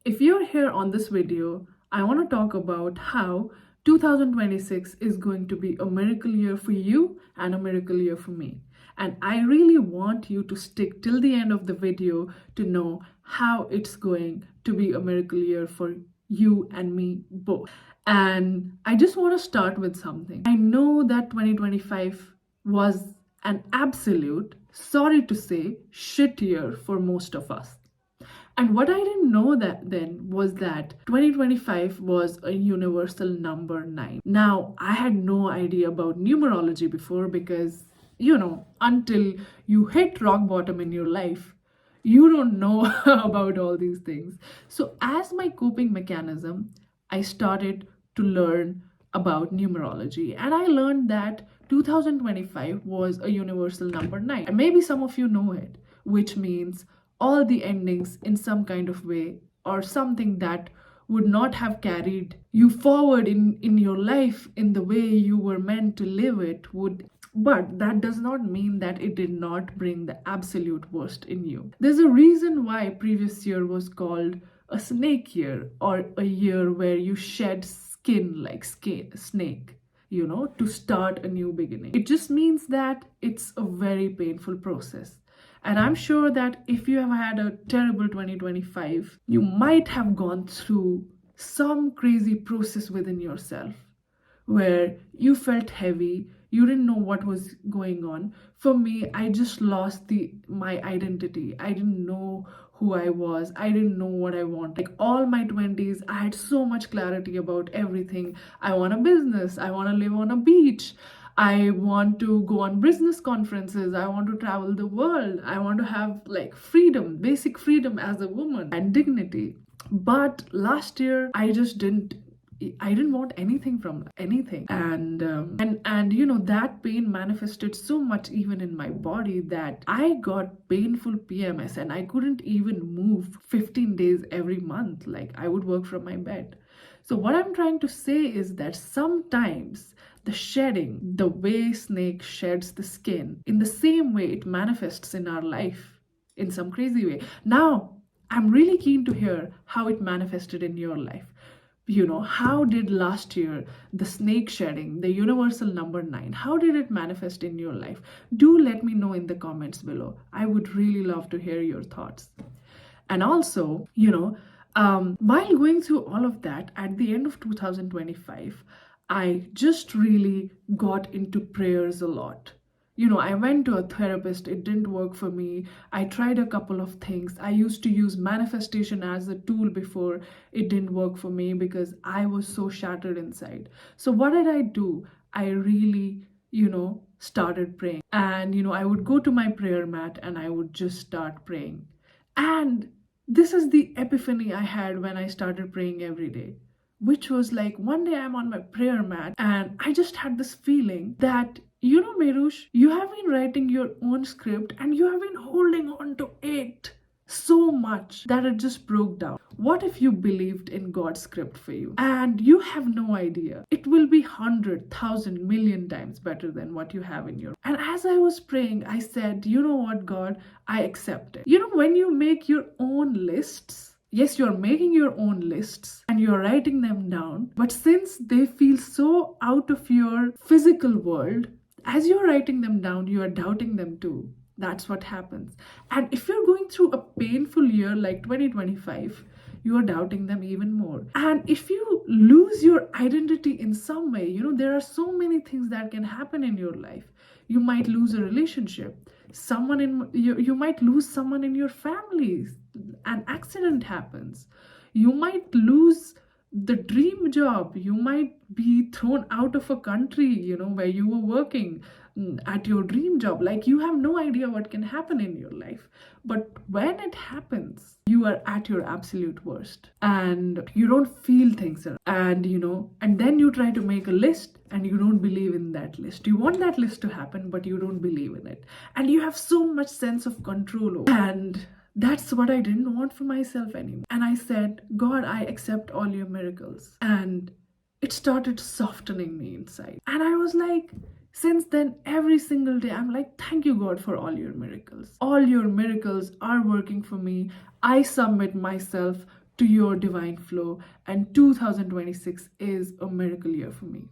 If you're here on this video, I want to talk about how 2026 is going to be a miracle year for you and a miracle year for me. And I really want you to stick till the end of the video to know how it's going to be a miracle year for you and me both. And I just want to start with something. I know that 2025 was an absolute, sorry to say, shit year for most of us. And what I didn't know that then was that 2025 was a universal number 9. Now, I had no idea about numerology before because, until you hit rock bottom in your life, you don't know about all these things. So, as my coping mechanism, I started to learn about numerology, and I learned that 2025 was a universal number 9. And maybe some of you know it, which means all the endings in some kind of way, or something that would not have carried you forward in your life in the way you were meant to live it would. But that does not mean that it did not bring the absolute worst in you. There's a reason why previous year was called a snake year, or a year where you shed skin like snake, to start a new beginning. It just means that it's a very painful process. And I'm sure that if you have had a terrible 2025, you might have gone through some crazy process within yourself where you felt heavy, you didn't know what was going on. For me, I just lost my identity. I didn't know who I was. I didn't know what I wanted. Like all my 20s, I had so much clarity about everything. I want a business. I want to live on a beach. I want to go on business conferences. I want to travel the world. I want to have like freedom, basic freedom as a woman and dignity. But last year, I didn't want anything from anything. And that pain manifested so much even in my body that I got painful PMS and I couldn't even move 15 days every month. Like I would work from my bed. So what I'm trying to say is that sometimes the shedding, the way snake sheds the skin, in the same way it manifests in our life in some crazy way. Now, I'm really keen to hear how it manifested in your life. How did last year, the snake shedding, the universal number 9, how did it manifest in your life? Do let me know in the comments below. I would really love to hear your thoughts. And also, while going through all of that, at the end of 2025, I just really got into prayers a lot. I went to a therapist, it didn't work for me. I tried a couple of things. I used to use manifestation as a tool before, it didn't work for me because I was so shattered inside. So, what did I do? I really, started praying. And, I would go to my prayer mat and I would just start praying. And this is the epiphany I had when I started praying every day, which was like one day I'm on my prayer mat and I just had this feeling that, Merush, you have been writing your own script and you have been holding on to it so much that it just broke down. What if you believed in God's script for you and you have no idea? It will be 100,000 million times better than what you have in your. And as I was praying, I said, you know what, God, I accept it. When you make your own lists, yes, you're making your own lists and you're writing them down, but since they feel so out of your physical world, as you're writing them down, you are doubting them too. That's what happens. And if you're going through a painful year like 2025, you are doubting them even more. And if you lose your identity in some way, there are so many things that can happen in your life. You might lose a relationship. You might lose someone in your family. An accident happens. You might lose the dream job. You might be thrown out of a country, where you were working at your dream job. Like you have no idea what can happen in your life. But when it happens, you are at your absolute worst and you don't feel things. And then you try to make a list and you don't believe in that list. You want that list to happen, but you don't believe in it. And you have so much sense of control over it. And that's what I didn't want for myself anymore. And I said, God, I accept all your miracles. And it started softening me inside. And I was like, since then, every single day, I'm like, thank you, God, for all your miracles. All your miracles are working for me. I submit myself to your divine flow, and 2026 is a miracle year for me.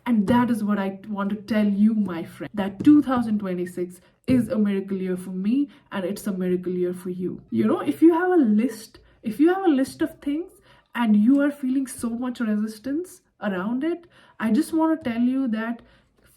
And that is what I want to tell you, my friend, that 2026 is a miracle year for me, and it's a miracle year for you. You know, if you have a list of things and you are feeling so much resistance around it, I just want to tell you that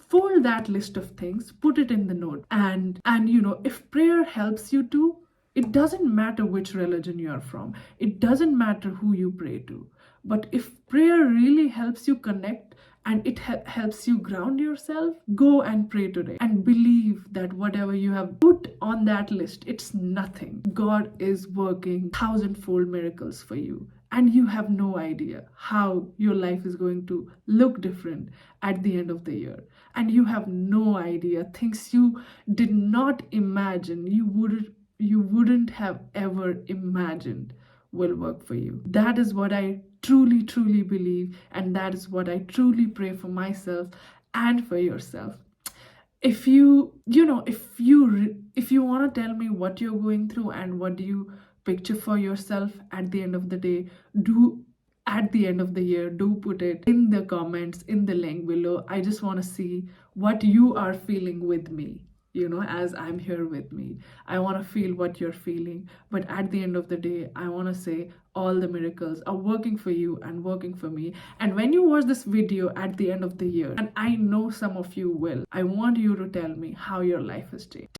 fold that list of things, put it in the note, and you know, if prayer helps you to, it doesn't matter which religion you are from, it doesn't matter who you pray to, but if prayer really helps you connect and it helps you ground yourself, go and pray today and believe that whatever you have put on that list, it's nothing. God is working thousandfold miracles for you, and you have no idea how your life is going to look different at the end of the year. And you have no idea things you did not imagine, you wouldn't have ever imagined will work for you. That is what I truly believe, and that is what I truly pray for myself and for yourself. If you want to tell me what you're going through and what do you picture for yourself at the end of the day, at the end of the year, do put it in the comments, in the link below. I just want to see what you are feeling with me, you know, as I'm here with me. I want to feel what you're feeling. But at the end of the day, I want to say all the miracles are working for you and working for me. And when you watch this video at the end of the year, and I know some of you will, I want you to tell me how your life has changed.